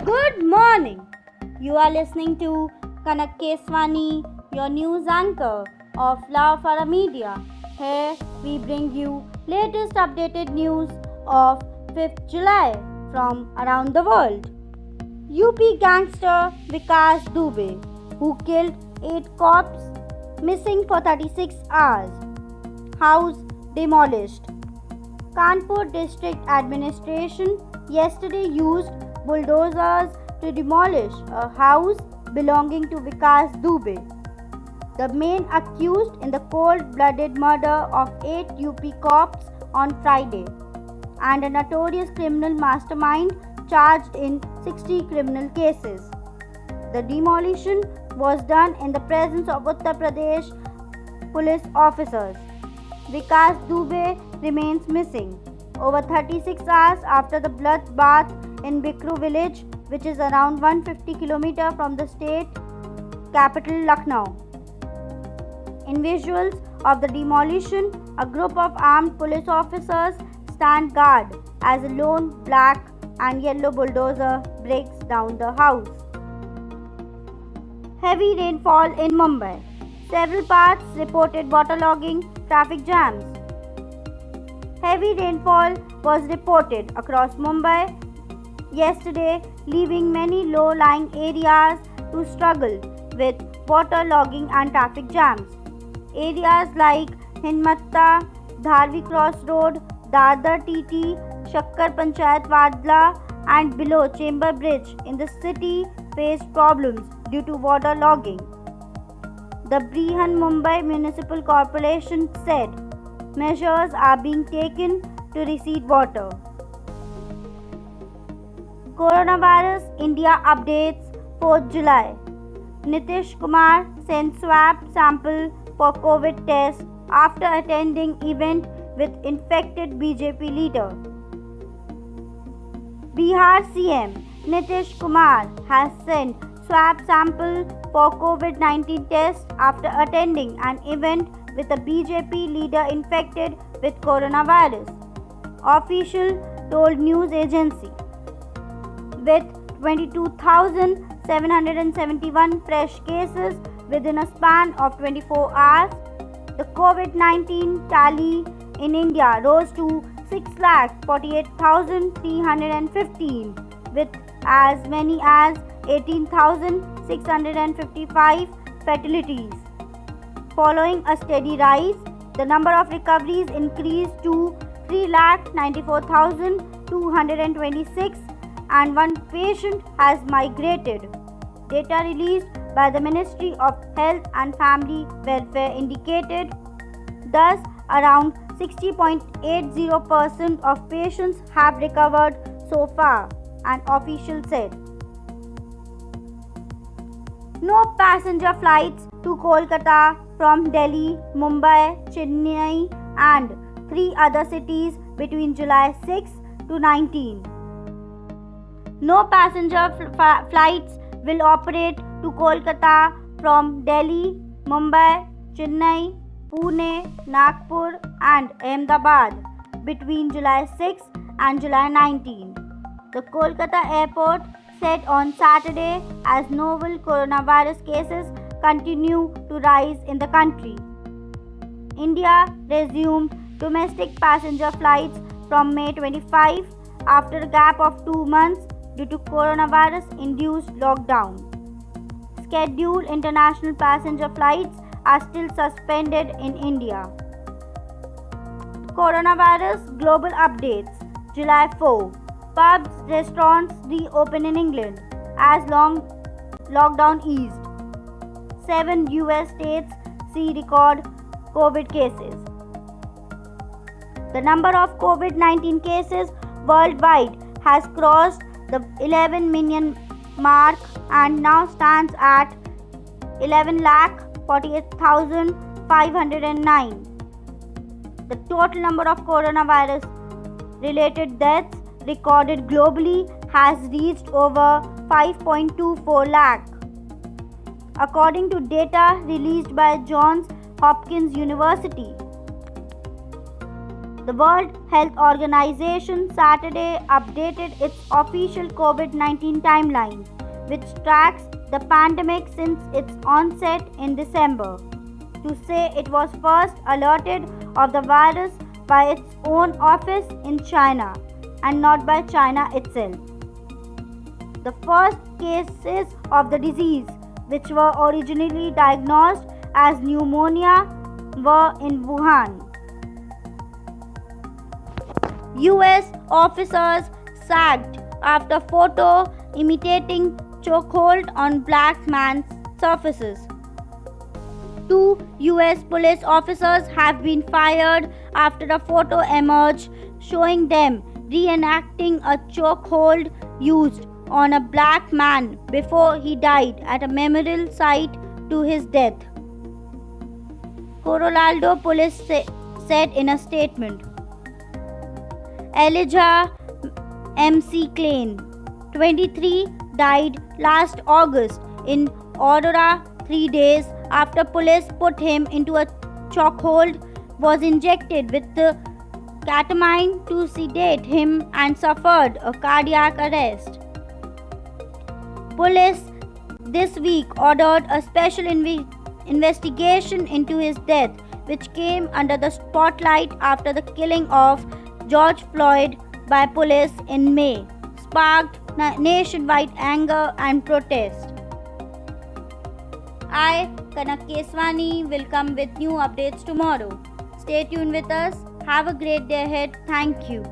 Good morning. You are listening to Kanak Keswani, your news anchor of Love for a Media. Here we bring you latest updated news of 5th July from around the world. UP gangster Vikas Dubey, who killed 8 cops, missing for 36 hours. House demolished. Kanpur District Administration yesterday used bulldozers to demolish a house belonging to Vikas Dubey, the main accused in the cold-blooded murder of 8 UP cops on Friday, and a notorious criminal mastermind charged in 60 criminal cases. The demolition was done in the presence of Uttar Pradesh police officers. Vikas Dubey remains missing over 36 hours after the bloodbath in Bikru village, which is around 150 km from the state capital Lucknow. In visuals of the demolition, a group of armed police officers stand guard as a lone black and yellow bulldozer breaks down the house. Heavy rainfall in Mumbai. Several parts reported waterlogging, traffic jams. Heavy rainfall was reported across Mumbai yesterday, leaving many low-lying areas to struggle with waterlogging and traffic jams. Areas like Hinmatta, Dharvi Cross Road, Dadar TT, Shakkar Panchayat Wadla and below Chamber Bridge in the city faced problems due to waterlogging. The Brihan Mumbai Municipal Corporation said measures are being taken to recede water. Coronavirus India updates 4th July. Nitish Kumar sent swab sample for COVID test after attending event with infected BJP leader. Bihar CM Nitish Kumar has sent swab sample for COVID-19 test after attending an event with a BJP leader infected with coronavirus. Official told news agency. With 22,771 fresh cases within a span of 24 hours, the COVID-19 tally in India rose to 6,48,315 with as many as 18,655 fatalities. Following a steady rise, the number of recoveries increased to 3,94,226 and one patient has migrated. Data released by the Ministry of Health and Family Welfare indicated, thus around 60.80% of patients have recovered so far, an official said. No passenger flights to Kolkata from Delhi, Mumbai, Chennai and 3 other cities between July 6 to 19. No passenger flights will operate to Kolkata from Delhi, Mumbai, Chennai, Pune, Nagpur and Ahmedabad between July 6 and July 19. The Kolkata airport said on Saturday as novel coronavirus cases continue to rise in the country. India resumed domestic passenger flights from May 25 after a gap of 2 months due to coronavirus-induced lockdown. Scheduled international passenger flights are still suspended in India. Coronavirus global updates. July 4. Pubs, restaurants reopen in England as lockdown eased. 7 US states see record COVID cases. The number of COVID-19 cases worldwide has crossed the 11 million mark and now stands at 11,48,509. The total number of coronavirus related deaths recorded globally has reached over 5.24 lakh. According to data released by Johns Hopkins University, The World Health Organization Saturday updated its official COVID-19 timeline, which tracks the pandemic since its onset in December, to say it was first alerted of the virus by its own office in China and not by China itself. The first cases of the disease, which were originally diagnosed as pneumonia, were in Wuhan. US officers sacked after photo imitating chokehold on black man's surfaces. 2 US police officers have been fired after a photo emerged showing them reenacting a chokehold used on a black man before he died at a memorial site to his death. Colorado police said in a statement. Elijah MC Klein, 23, died last August in Aurora 3 days after police put him into a chokehold, was injected with ketamine to sedate him and suffered a cardiac arrest. Police this week ordered a special investigation into his death, which came under the spotlight after the killing of George Floyd by police in May, sparked nationwide anger and protest. I, Kanak Keswani, will come with new updates tomorrow. Stay tuned with us. Have a great day ahead. Thank you.